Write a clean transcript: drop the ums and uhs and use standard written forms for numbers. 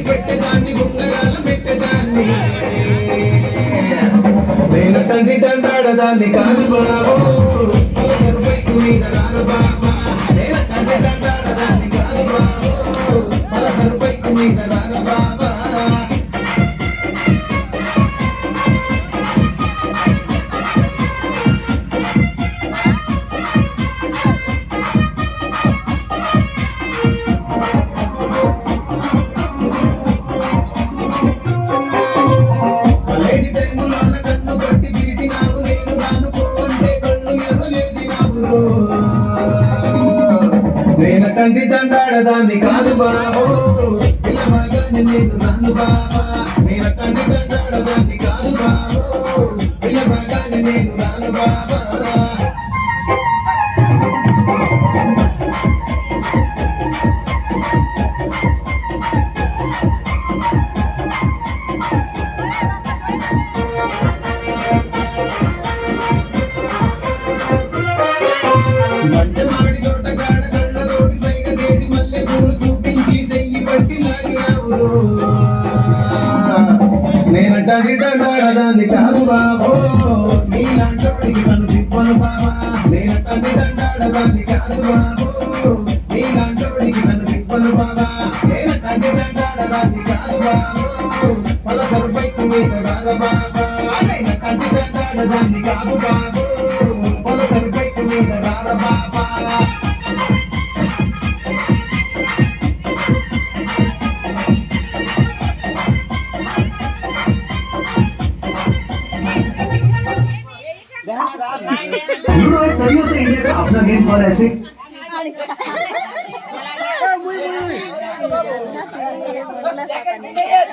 పెట్టేదాన్ని ఉంగరాల పెట్టేదాన్ని నేను తండ్రి తండాడదాన్ని కాదు బాబు పలసరు బైకు మీద రాను బాబా నేను తండ్రి తండాడదాన్ని కాదు బాబు పలసరు బైకు మీద రాను బాబా నేను తండ్రి తండాడదాన్ని కాదు బాబో పిల్లమగాని నేను నన్ను బాబా నేను తండ్రి తండాడదాన్ని కాదు బాబో పిల్లమగాని నేను నన్ను బాబా మంచమాడి తోటగాడ కళ్ళతోటి సైగ చేసి మల్లె పూలు చూపించి సెయ్యి పట్టి లాగినావురు నేను తండ్రి తండాడదాన్ని కాదు బాబో నీలాంటోడికి సను తిప్పను బాబా నేను తండ్రి తండాడదాన్ని కాదు బాబో నీలాంటోడికి సను తిప్పను బాబా నేను తండ్రి తండాడదాన్ని కాదు బాబో పలసరు బైకు మీద రాదు బాబా నేను తండ్రి తండాడదాన్ని కాదు బాబో పలసరు బైకు మీద రాదు బాబా लूडो है सदियों से इंडिया का अपना गेम और ऐसे